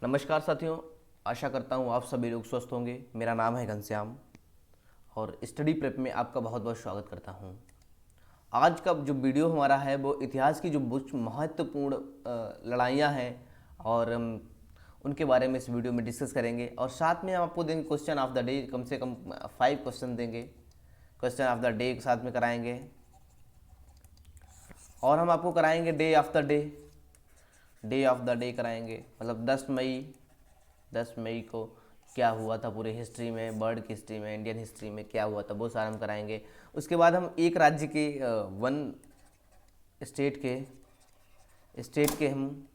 नमस्कार साथियों। आशा करता हूँ आप सभी लोग स्वस्थ होंगे। मेरा नाम है घनश्याम और स्टडी प्रेप में आपका बहुत बहुत स्वागत करता हूँ। आज का जो वीडियो हमारा है वो इतिहास की जो कुछ महत्वपूर्ण लड़ाइयाँ हैं और उनके बारे में इस वीडियो में डिस्कस करेंगे और साथ में हम आपको देंगे क्वेश्चन ऑफ द डे। कम से कम 5 क्वेश्चन देंगे, क्वेश्चन ऑफ द डे के साथ में कराएंगे और हम आपको कराएंगे डे ऑफ द डे कराएंगे। मतलब 10 मई को क्या हुआ था पूरे हिस्ट्री में, वर्ल्ड की हिस्ट्री में, इंडियन हिस्ट्री में क्या हुआ था वो सारा हम कराएंगे। उसके बाद हम एक राज्य के वन स्टेट के हम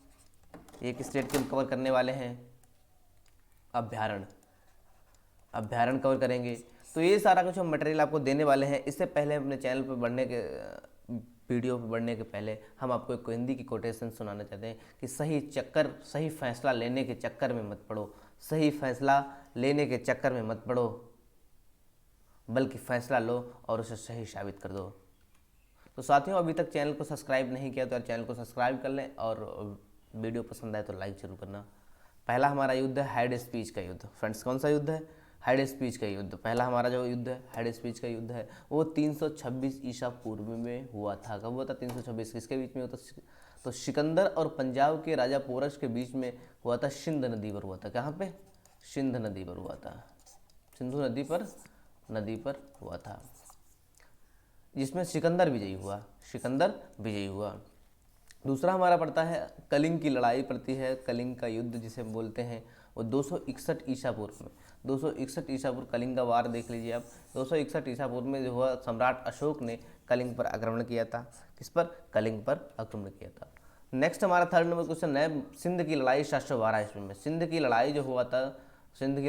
एक स्टेट के हम कवर करने वाले हैं। अभ्यारण्य कवर करेंगे। तो ये सारा कुछ हम मटेरियल आपको देने वाले हैं। इससे पहले अपने चैनल पर वीडियो पर बढ़ने के पहले हम आपको एक हिंदी की कोटेशन सुनाना चाहते हैं कि सही फैसला लेने के चक्कर में मत पड़ो। सही फैसला लेने के चक्कर में मत पड़ो, बल्कि फैसला लो और उसे सही साबित कर दो। तो साथियों, अभी तक चैनल को सब्सक्राइब नहीं किया तो चैनल को सब्सक्राइब कर लें और वीडियो पसंद आए तो लाइक जरूर करना। पहला हमारा युद्ध है हेड स्पीच का युद्ध। फ्रेंड्स, कौन सा युद्ध है? हेड स्पीच का युद्ध। पहला हमारा जो युद्ध है हेड स्पीच का युद्ध है वो 326 ईसा पूर्व में हुआ था। कब हुआ था? 326। किसके बीच में हुआ था? तो सिकंदर और पंजाब के राजा पोरस के बीच में हुआ था। सिंध नदी पर हुआ था। कहाँ पे? सिंध नदी पर हुआ था। सिंधु नदी पर हुआ था, जिसमें सिकंदर विजयी हुआ। दूसरा हमारा पड़ता है कलिंग की लड़ाई पड़ती है। कलिंग का युद्ध जिसे बोलते हैं वो 261 ईसा पूर्व में। 261 ईसा पूर्व कलिंग का वार देख लीजिए आप। 261 ईसा पूर्व में जो हुआ, सम्राट अशोक ने कलिंग पर आक्रमण किया था। किस पर? कलिंग पर आक्रमण किया था। नेक्स्ट हमारा थर्ड नंबर क्वेश्चन है सिंध की लड़ाई 712 ईस्वी में। सिंध की लड़ाई जो हुआ था, सिंध की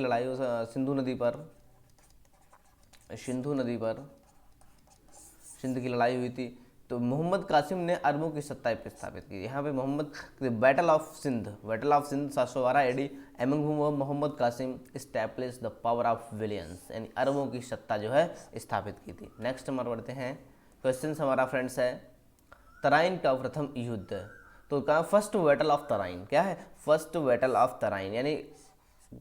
लड़ाई हुई थी। तो मोहम्मद कासिम ने अरबों की सत्ता पे स्थापित की। यहाँ पे battle of Sindh 712 AD among Mohammad Qasim establish the power of villains, यानी अरबों की सत्ता जो है स्थापित की थी। नेक्स्ट हमारे बढ़ते हैं क्वेश्चन हमारा फ्रेंड्स है तराइन का प्रथम युद्ध। तो कहा फर्स्ट बैटल ऑफ तराइन। क्या है? फर्स्ट बैटल ऑफ तराइन, यानी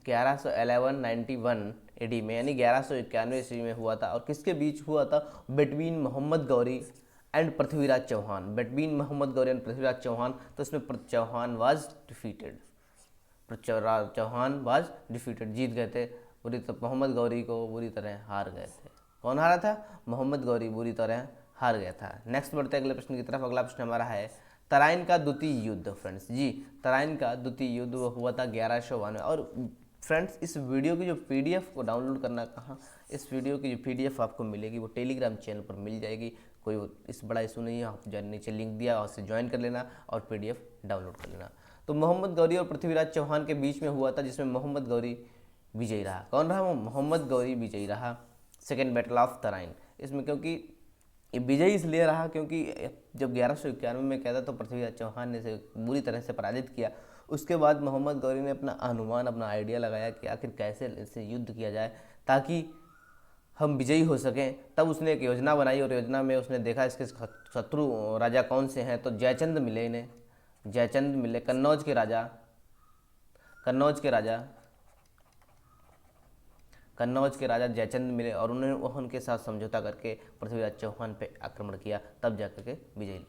1191 एडी में, यानी 1191 ईस्वी में हुआ था। और किसके बीच हुआ था? Between Mohammad Ghori and Prithviraj Chauhan. तो इसमें चौहान वाज डिफीटेड, जीत गए थे। मोहम्मद गौरी को बुरी तरह हार गए थे। कौन हारा था? मोहम्मद गौरी बुरी तरह हार गया था। नेक्स्ट बढ़ते हैं अगले प्रश्न की तरफ। अगला प्रश्न हमारा है तराइन का द्वितीय युद्ध। फ्रेंड्स जी, तराइन का द्वितीय युद्ध हुआ था 1192। और फ्रेंड्स, इस वीडियो की जो पीडीएफ को डाउनलोड करना कहाँ? इस वीडियो की जो पीडीएफ आपको मिलेगी वो टेलीग्राम चैनल पर मिल जाएगी। कोई इस बड़ा इशू नहीं है। आप नीचे लिंक दिया और उससे ज्वाइन कर लेना और पीडीएफ डाउनलोड कर लेना। तो मोहम्मद गौरी और पृथ्वीराज चौहान के बीच में हुआ था, जिसमें मोहम्मद गौरी विजयी रहा। कौन रहा? वो मोहम्मद गौरी विजयी रहा। Second battle of Tarain. इसमें क्योंकि ये विजयी इसलिए रहा क्योंकि जब 1191 में क्या था तो पृथ्वीराज चौहान ने इसे बुरी तरह से पराजित किया। उसके बाद मोहम्मद गौरी ने अपना आइडिया लगाया कि आखिर कैसे इससे युद्ध किया जाए ताकि हम विजयी हो सकें। तब उसने एक योजना बनाई और योजना में उसने देखा इसके शत्रु राजा कौन से हैं। तो जयचंद मिले कन्नौज के राजा जयचंद मिले और उन्होंने उनके साथ समझौता करके पृथ्वीराज चौहान पे आक्रमण किया, तब जाकर के विजय हुई।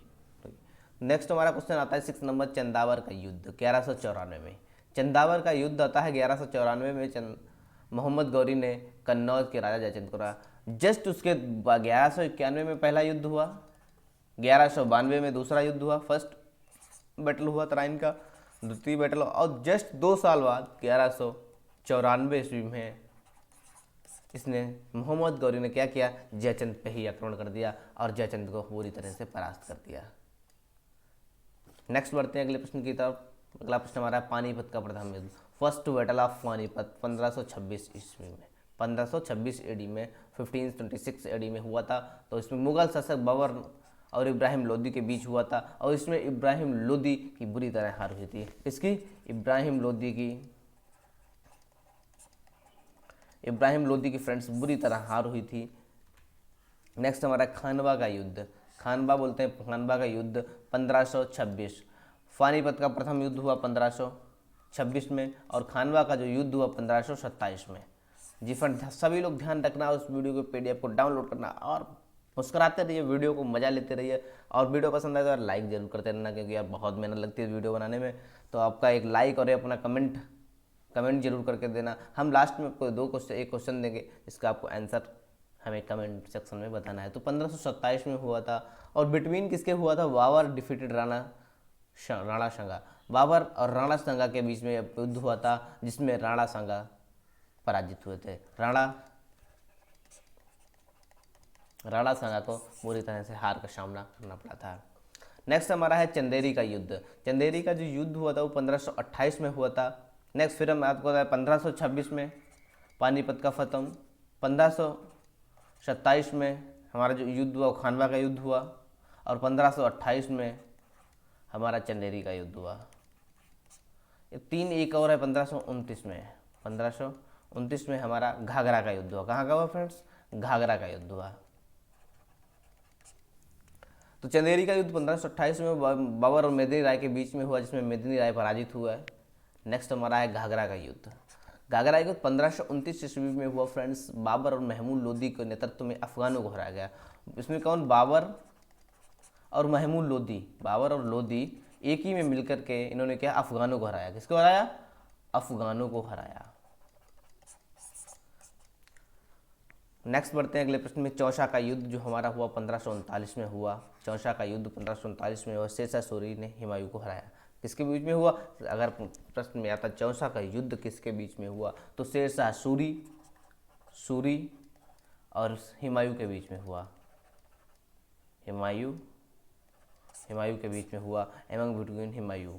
नेक्स्ट हमारा क्वेश्चन आता है 6 नंबर चंदावर का युद्ध 1194 में। चंदावर का युद्ध आता है 1194 में। मोहम्मद गौरी ने कन्नौज के राजा जयचंद को रहा। जस्ट उसके 1191 में पहला युद्ध हुआ, 1192 में दूसरा युद्ध हुआ, फर्स्ट बैटल हुआ तराइन का, द्वितीय बैटल, और जस्ट 2 साल बाद 1194 ईस्वी में इसने मोहम्मद गौरी ने क्या किया? जयचंद पे ही आक्रमण कर दिया और जयचंद को पूरी तरह से परास्त कर दिया। नेक्स्ट बढ़ते हैं अगले प्रश्न की तरफ। अगला प्रश्न हमारा है पानीपत का प्रथम युद्ध। फर्स्ट बैटल ऑफ पानीपत 1526 ईस्वी में, 1526 एडी में, 1526 एडी में हुआ था। तो इसमें मुगल शासक बाबर और इब्राहिम लोदी के बीच हुआ था और इसमें इब्राहिम लोदी की बुरी तरह हार हुई थी। इसकी इब्राहिम लोदी की फ्रेंड्स बुरी तरह हार हुई थी। नेक्स्ट हमारा खानवा का युद्ध। खानवा बोलते हैं खानवा का युद्ध 1526। पानीपत का प्रथम युद्ध हुआ 26 में, और खानवा का जो युद्ध हुआ 1527 में। जी फ्रेंड, सभी लोग ध्यान रखना, उस वीडियो को PDF को डाउनलोड करना और मुस्कुराते रहिए, वीडियो को मजा लेते रहिए। और वीडियो पसंद आए तो यार लाइक जरूर करते रहना, क्योंकि यार बहुत मेहनत लगती है वीडियो बनाने में। तो आपका एक लाइक और अपना कमेंट जरूर करके देना। हम लास्ट में आपको एक क्वेश्चन देंगे, इसका आपको आंसर हमें कमेंट सेक्शन में बताना है। तो 1527 में हुआ था, और बिटवीन किसके हुआ था? बाबर डिफीटेड राणा सांगा। बाबर और राणा सांगा के बीच में युद्ध हुआ था, जिसमें राणा सांगा पराजित हुए थे। राणा सांगा को बुरी तरह से हार का सामना करना पड़ा था। नेक्स्ट हमारा है चंदेरी का युद्ध। चंदेरी का जो युद्ध हुआ था वो 1528 में हुआ था। नेक्स्ट फिर हम आपको बताया 1526 में पानीपत का ख़त्म, 1527 में हमारा जो युद्ध हुआ वो खानवा का युद्ध हुआ, और 1528 में हमारा चंदेरी का युद्ध हुआ। ये 3 एक और है 1529 में। 1529 में हमारा घाघरा का युद्ध हुआ। कहाँ का हुआ फ्रेंड्स? घाघरा का युद्ध हुआ। तो चंदेरी का युद्ध 1528 में बाबर और मेदिनी राय के बीच में हुआ, जिसमें मेदिनी राय पराजित हुआ है। नेक्स्ट हमारा है घाघरा का युद्ध। घाघरा युद्ध 1529 ईस्वी में हुआ फ्रेंड्स। बाबर और महमूद लोदी के नेतृत्व में अफगानों को हराया गया। इसमें कौन? बाबर और महमूद लोदी। बाबर और लोदी एक ही में मिलकर के इन्होंने क्या? अफगानों को हराया। किसको हराया? अफगानों को हराया। नेक्स्ट बढ़ते हैं अगले प्रश्न में। चौसा का युद्ध जो हमारा हुआ 1539 में हुआ। चौसा का युद्ध 1539 में हुआ। शेरशाह सूरी ने हुमायूं को हराया। किसके बीच में हुआ? अगर प्रश्न में आता चौसा का युद्ध किसके बीच में हुआ, तो शेरशाह सूरी और हुमायूं के बीच में हुआ। हुमायूं के बीच में हुआ, एमंग बिटवीन हुमायूं।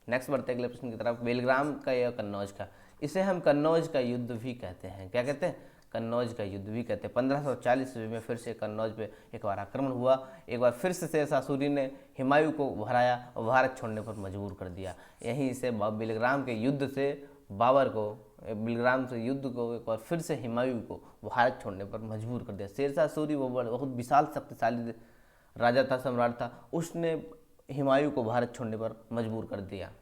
नेक्स्ट बढ़ते हैं अगले प्रश्न की तरफ। बेलग्राम का या कन्नौज का, इसे हम कन्नौज का युद्ध भी कहते हैं। क्या कहते हैं? कन्नौज का युद्ध भी कहते हैं। 1540 ईस्वी में फिर से कन्नौज पे एक बार आक्रमण हुआ। एक बार फिर से शेरशाह सूरी ने हुमायूं को हराया और भारत छोड़ने पर मजबूर कर दिया। यहीं से बेलग्राम के युद्ध से बेलग्राम से युद्ध को एक बार फिर से हुमायूं को भारत छोड़ने पर मजबूर कर दिया। शेरशाह सूरी वो बहुत विशाल शक्तिशाली राजा था, सम्राट था, उसने हुमायूं को भारत छोड़ने पर मजबूर कर दिया।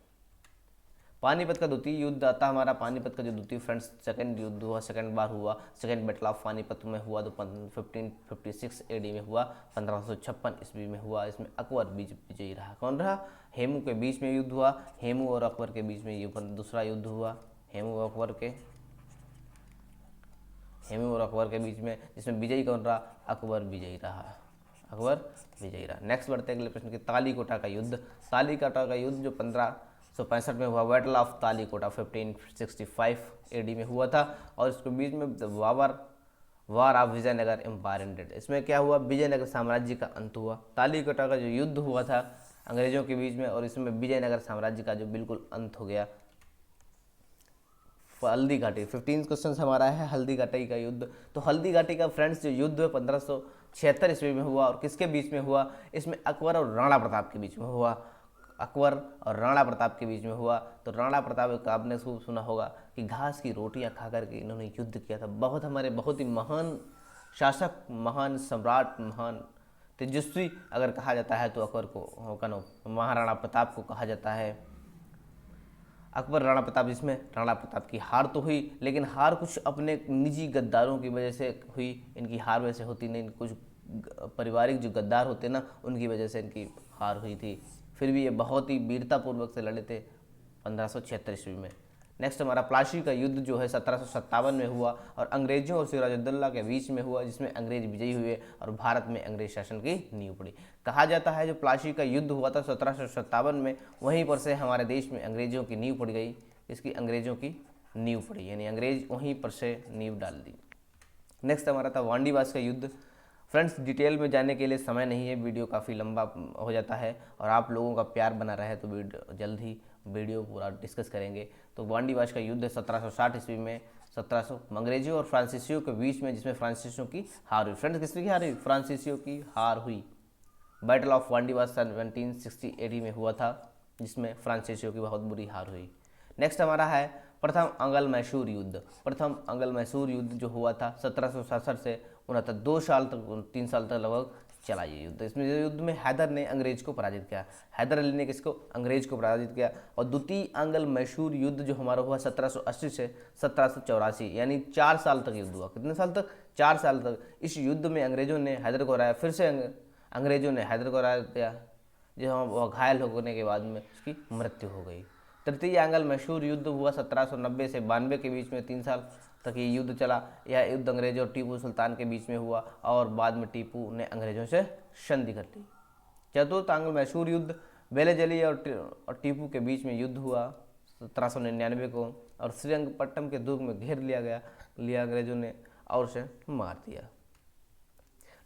पानीपत का द्वितीय युद्ध आता हमारा। पानीपत का जो द्वितीय फ्रेंड्स सेकंड युद्ध हुआ, सेकंड बार हुआ, सेकंड बैटल ऑफ पानीपत में हुआ, तो 1556 AD में हुआ, 1556 ईस्वी में हुआ। इसमें अकबर विजयी रहा। कौन रहा? हेमू के बीच में युद्ध हुआ। हेमू और अकबर के बीच में ये दूसरा युद्ध हुआ। हेमू और अकबर के बीच में, जिसमें विजयी कौन रहा? अकबर विजयी रहा। नेक्स्ट बढ़ते हैं अगले प्रश्न की। तालीकोटा का युद्ध। तालीकोटा का युद्ध जो 1565 में हुआ। बैटल ऑफ तालीकोटा 1565 AD में हुआ था, और इसके बीच में war of Vijayanagara empire ended. इसमें क्या हुआ? विजयनगर साम्राज्य का अंत हुआ। तालीकोटा का जो युद्ध हुआ था अंग्रेजों के बीच में, और इसमें विजयनगर साम्राज्य का जो बिल्कुल अंत हो गया। हल्दी घाटी 15 क्वेश्चन हमारा है। हल्दी घाटी का युद्ध। तो हल्दी घाटी का फ्रेंड्स जो युद्ध है 1576 ईस्वी में हुआ, और किसके बीच में हुआ? इसमें अकबर और राणा प्रताप के बीच में हुआ। अकबर और राणा प्रताप के बीच में हुआ। तो राणा प्रताप का आपने खूब सुना होगा कि घास की रोटियां खा करके इन्होंने युद्ध किया था। बहुत ही महान शासक, महान सम्राट, महान तेजस्वी अगर कहा जाता है तो अकबर को महाराणा प्रताप को कहा जाता है। अकबर राणा प्रताप, इसमें राणा प्रताप की हार तो हुई, लेकिन हार कुछ अपने निजी गद्दारों की वजह से हुई। इनकी हार वैसे होती नहीं, कुछ पारिवारिक जो गद्दार होते ना, उनकी वजह से इनकी हार हुई थी। फिर भी ये बहुत ही वीरतापूर्वक से लड़े थे 1576 ईस्वी में। नेक्स्ट हमारा प्लासी का युद्ध जो है 1757 में हुआ, और अंग्रेजों और सिराजुद्दौला के बीच में हुआ, जिसमें अंग्रेज विजयी हुए और भारत में अंग्रेज शासन की नींव पड़ी। कहा जाता है जो प्लासी का युद्ध हुआ था 1757 में, वहीं पर से हमारे देश में अंग्रेजों की नींव पड़ गई। इसकी अंग्रेजों की नींव पड़ी, यानी अंग्रेज वहीं पर से नींव डाल दी। नेक्स्ट हमारा था वांडीवास का युद्ध। फ्रेंड्स डिटेल में जाने के लिए समय नहीं है, वीडियो काफ़ी लंबा हो जाता है, और आप लोगों का प्यार बना रहे तो जल्द ही वीडियो पूरा डिस्कस करेंगे। तो वांडीवास का युद्ध 1760 ईस्वी में 1700 अंग्रेजों और फ्रांसीसियों के बीच में, जिसमें फ्रांसीसियों की हार हुई। फ्रेंड्स किसकी हार हुई? फ्रांसीसियों की हार हुई। बैटल ऑफ वांडीवास 1760 AD में हुआ था, जिसमें फ्रांसीसियों की बहुत बुरी हार हुई। नेक्स्ट हमारा है प्रथम अंगल मैसूर युद्ध। प्रथम अंगल मैसूर युद्ध जो हुआ था 1767 से 69 2 साल तक, 3 साल तक लगभग चला ये युद्ध। इसमें युद्ध में हैदर ने अंग्रेज को पराजित किया। हैदर अली ने किसको? अंग्रेज को पराजित किया। और द्वितीय आंग्ल मैसूर युद्ध जो हमारा हुआ 1780 से 1784, यानी 4 साल तक युद्ध हुआ। कितने साल तक? 4 साल तक। इस युद्ध में अंग्रेजों ने हैदर को हराया, फिर से अंग्रेजों ने हैदर को हरा दिया, जो घायल होने के बाद में उसकी मृत्यु हो गई। तृतीय आंग्ल मैसूर युद्ध हुआ 1790 से 92 के बीच में, 3 साल तक ये युद्ध चला। यह युद्ध अंग्रेजों और टीपू सुल्तान के बीच में हुआ और बाद में टीपू ने अंग्रेजों से संधि कर ली। चतुर्थ आंग्ल मैसूर युद्ध बेलेजली और टीपू के बीच में युद्ध हुआ 1799 को, और श्रीरंगपट्टनम के दुर्ग में घेर लिया अंग्रेजों ने और उसे मार दिया।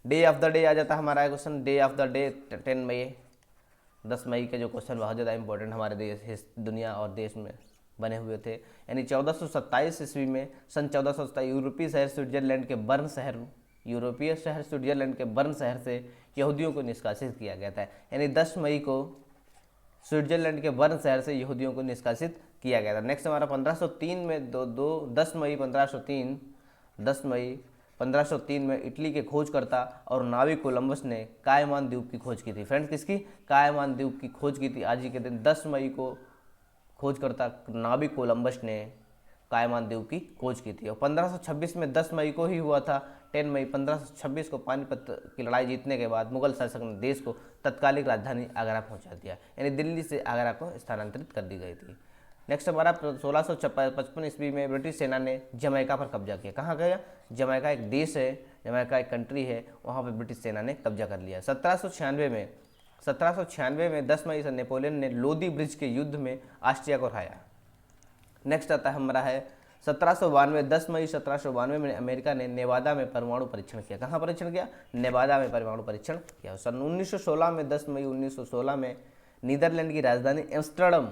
डे ऑफ द डे आ जाता है हमारा question. Day of the day 10 मई, 10 मई के जो क्वेश्चन बहुत ज़्यादा इंपॉर्टेंट हमारे देश, दुनिया और देश में बने हुए थे। यानी 1427 ईस्वी में, सन 1427 यूरोपीय शहर स्विट्जरलैंड के बर्न शहर से यहूदियों को निष्कासित किया गया था। यानी 10 मई को स्विट्जरलैंड के बर्न शहर से यहूदियों को निष्कासित किया गया था। नेक्स्ट हमारा 1503 में 10 मई 1503 में इटली के खोजकर्ता और नाविक कोलंबस ने कायमान द्वीप की खोज की थी। फ्रेंड्स, किसकी? कायमान द्वीप की खोज की थी। आज ही के दिन 10 मई को खोजकर्ता नाविक कोलंबस ने कायमान द्वीप की खोज की थी। और 1526 में 10 मई को ही हुआ था, 10 मई 1526 को पानीपत की लड़ाई जीतने के बाद मुगल शासक ने देश को तत्कालिक राजधानी आगरा पहुंचा दिया, यानी दिल्ली से आगरा को स्थानांतरित कर दी गई थी। नेक्स्ट हमारा 1655 ईस्वी में ब्रिटिश सेना ने जमैका पर कब्जा किया। कहाँ गया? जमैका एक देश है, जमैका एक कंट्री है, वहाँ पर ब्रिटिश सेना ने कब्जा कर लिया। 1796 में 10 मई से नेपोलियन ने लोदी ब्रिज के युद्ध में ऑस्ट्रिया को हराया। नेक्स्ट आता है हमारा है 1792, 10 मई 1792 में अमेरिका ने नेवादा में परमाणु परीक्षण किया। कहाँ परीक्षण किया? नेवादा में परमाणु परीक्षण किया। सन 1916 में 10 मई 1916 में नीदरलैंड की राजधानी एम्स्टर्डम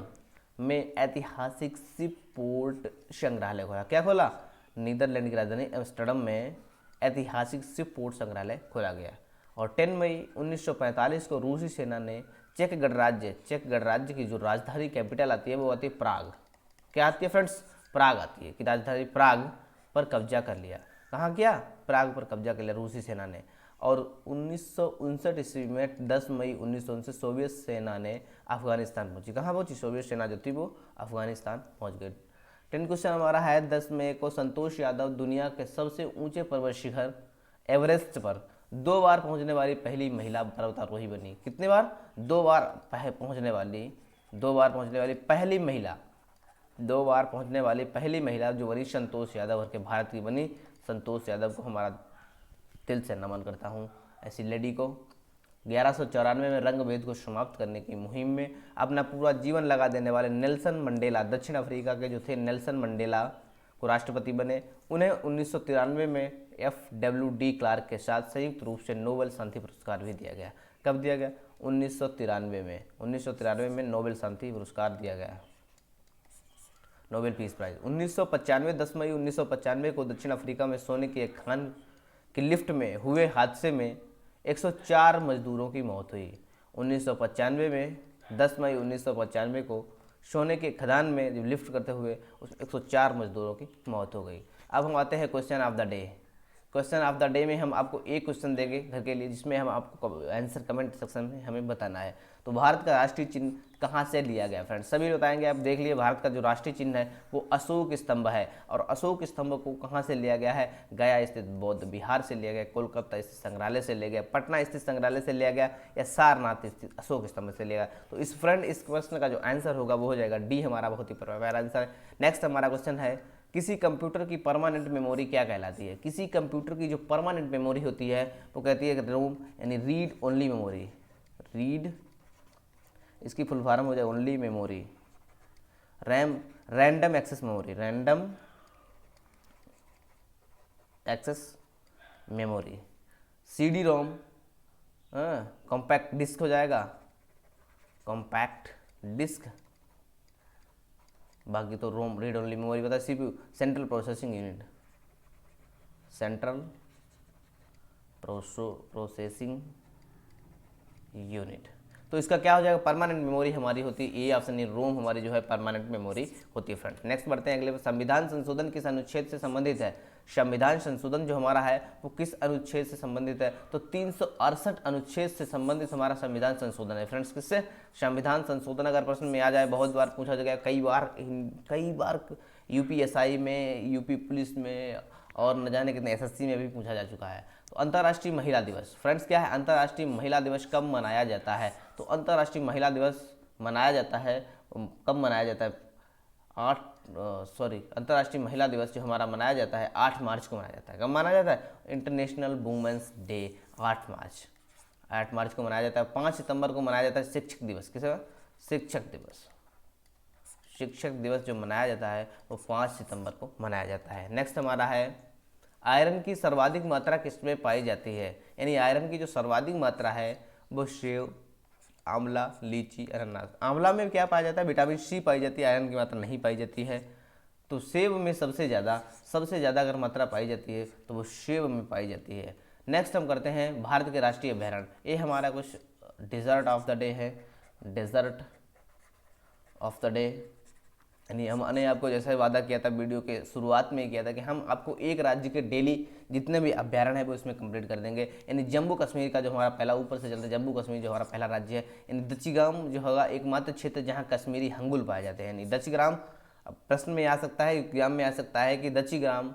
में ऐतिहासिक शिप पोर्ट संग्रहालय खोला। क्या खोला? नीदरलैंड की राजधानी एम्स्टर्डम में ऐतिहासिक शिप पोर्ट संग्रहालय खोला गया। और 10 मई 1945 को रूसी सेना ने चेक गणराज्य की जो राजधानी कैपिटल आती है वो आती है प्राग। क्या आती है फ्रेंड्स? प्राग आती है, कि राजधानी प्राग पर कब्जा कर लिया। कहाँ किया? प्राग पर कब्जा कर लिया रूसी सेना ने। और 1959 ईस्वी में 10 मई 1959 सोवियत सेना ने अफगानिस्तान पहुंची। कहाँ पहुंची? सोवियत सेना जो थी वो अफगानिस्तान पहुंच गई। 10 क्वेश्चन हमारा है 10 मई को संतोष यादव दुनिया के सबसे ऊंचे पर्वत शिखर एवरेस्ट पर 2 बार पहुंचने वाली पहली महिला पर्वतारोही बनी। कितने बार? 2 बार पहुंचने वाली पहली महिला जो बनी संतोष यादव के भारत की बनी। संतोष यादव को हमारा दिल से नमन करता हूँ, ऐसी लेडी को। 1194 में रंगभेद को समाप्त करने की मुहिम में अपना पूरा जीवन लगा देने वाले नेल्सन मंडेला, दक्षिण अफ्रीका के जो थे नेल्सन मंडेला को राष्ट्रपति बने। उन्हें 1993 में FWD क्लार्क के साथ संयुक्त रूप से नोबेल शांति पुरस्कार भी दिया गया। कब दिया गया? 1993 में नोबेल शांति पुरस्कार दिया गया, नोबेल पीस प्राइज। 1995 10 मई 1995 को दक्षिण अफ्रीका में सोने की एक खान की लिफ्ट में हुए हादसे में 104 मजदूरों की मौत हुई। 1995 में 10 मई 1995 को सोने के खदान में जब लिफ्ट करते हुए 104 मजदूरों की मौत हो गई। अब हम आते हैं question of the day. Question of the day में हम आपको एक क्वेश्चन देंगे घर के लिए, जिसमें हम आपको आंसर कमेंट सेक्शन में हमें बताना है। तो भारत का राष्ट्रीय चिन्ह कहाँ से लिया गया? फ्रेंड्स सभी बताएंगे। आप देख लिए, भारत का जो राष्ट्रीय चिन्ह है वो अशोक स्तंभ है। और अशोक स्तंभ को कहाँ से लिया गया है? गया स्थित बौद्ध विहार से लिया गया, कोलकाता स्थित संग्रहालय से लिया गया, पटना स्थित संग्रहालय से लिया गया, या सारनाथ स्थित अशोक स्तंभ से लिया गया। तो इस क्वेश्चन का जो आंसर होगा वो हो जाएगा डी, हमारा बहुत ही प्यारा आंसर है। नेक्स्ट हमारा क्वेश्चन है किसी कंप्यूटर की परमानेंट मेमोरी क्या कहलाती है? किसी कंप्यूटर की जो परमानेंट मेमोरी होती है वो कहती है रोम, यानी रीड ओनली मेमोरी। रीड, इसकी फुल फॉर्म हो जाए only memory. RAM, random access memory, random access memory. CD ROM, compact disc हो जाएगा, कॉम्पैक्ट डिस्क। बाकी तो रोम रीड ओनली मेमोरी बता। CPU central processing unit, central processing unit. तो इसका क्या हो जाएगा? परमानेंट मेमोरी हमारी होती है, ये ऑप्शन है, रोम हमारी जो है परमानेंट मेमोरी होती है। फ्रेंड्स नेक्स्ट बढ़ते हैं अगले। संविधान संशोधन किस अनुच्छेद से संबंधित है? संविधान संशोधन जो हमारा है वो किस अनुच्छेद से संबंधित है, तो 368 अनुच्छेद से संबंधित हमारा संविधान संशोधन है फ्रेंड्स। किससे? संविधान संशोधन। अगर प्रश्न में आ जाए, बहुत बार पूछा गया, कई बार यूपीएसआई में, यूपी पुलिस में और न जाने कितने एसएससी में भी पूछा जा चुका है। तो अंतर्राष्ट्रीय महिला दिवस फ्रेंड्स क्या है? अंतर्राष्ट्रीय महिला दिवस कब मनाया जाता है? तो अंतर्राष्ट्रीय महिला दिवस मनाया जाता है, कब मनाया जाता है? अंतर्राष्ट्रीय महिला दिवस जो हमारा मनाया जाता है 8 मार्च को मनाया जाता है। कब मनाया जाता है? इंटरनेशनल वुमेन्स डे 8 मार्च को मनाया जाता है। 5 सितंबर को मनाया जाता है शिक्षक दिवस। किसे? शिक्षक दिवस। शिक्षक दिवस जो मनाया जाता है वो 5 सितंबर को मनाया जाता है। नेक्स्ट हमारा है आयरन की सर्वाधिक मात्रा किसमें पाई जाती है? यानी आयरन की जो सर्वाधिक मात्रा है वो सेव, आंवला, लीची, अनानास। आंवला में क्या पाया जाता है? विटामिन सी पाई जाती है, आयरन की मात्रा नहीं पाई जाती है। तो सेब में सबसे ज़्यादा अगर मात्रा पाई जाती है तो वो सेब में पाई जाती है। नेक्स्ट हम करते हैं भारत के राष्ट्रीय अभ्यारण्य। ये हमारा कुछ डेजर्ट ऑफ द डे है, डेजर्ट ऑफ द डे। यानी हमने आपको जैसे वादा किया था, वीडियो के शुरुआत में किया था कि हम आपको एक राज्य के डेली जितने भी अभ्यारण्य है वो इसमें कंप्लीट कर देंगे। यानी जम्मू कश्मीर का जो हमारा पहला, ऊपर से चलता है, जम्मू कश्मीर जो हमारा पहला राज्य है। यानी दच्चीग्राम जो होगा एकमात्र क्षेत्र जहाँ कश्मीरी हंगुल पाए जाते हैं। यानी दच्चीग्राम, प्रश्न में आ सकता है, एग्जाम में आ सकता है कि दच्चीग्राम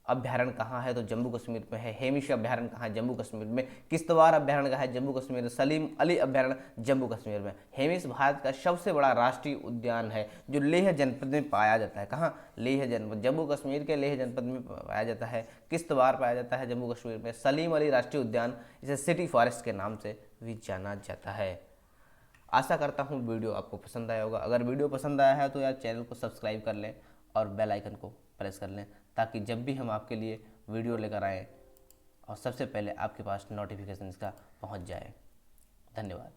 अभ्यारण्य कहाँ है? तो जम्मू कश्मीर में है। हेमिश अभ्यारण्य कहाँ है? जम्मू कश्मीर में। किश्तवाड़ अभ्यारण्य कहाँ है? जम्मू कश्मीर में। सलीम अली अभ्यारण्य जम्मू कश्मीर में। हेमिश भारत का सबसे बड़ा राष्ट्रीय उद्यान है जो लेह जनपद में पाया जाता है। कहाँ? लेह जनपद, जम्मू कश्मीर के लेह जनपद में पाया जाता है। किश्तवाड़ पाया जाता है जम्मू कश्मीर में। सलीम अली राष्ट्रीय उद्यान, इसे सिटी फॉरेस्ट के नाम से भी जाना जाता है। आशा करता हूँ वीडियो आपको पसंद आया होगा। अगर वीडियो पसंद आया है तो यार चैनल को सब्सक्राइब कर लें और बेल आइकन को प्रेस कर लें, ताकि जब भी हम आपके लिए वीडियो लेकर आएँ और सबसे पहले आपके पास नोटिफिकेशन इसका पहुंच जाए। धन्यवाद।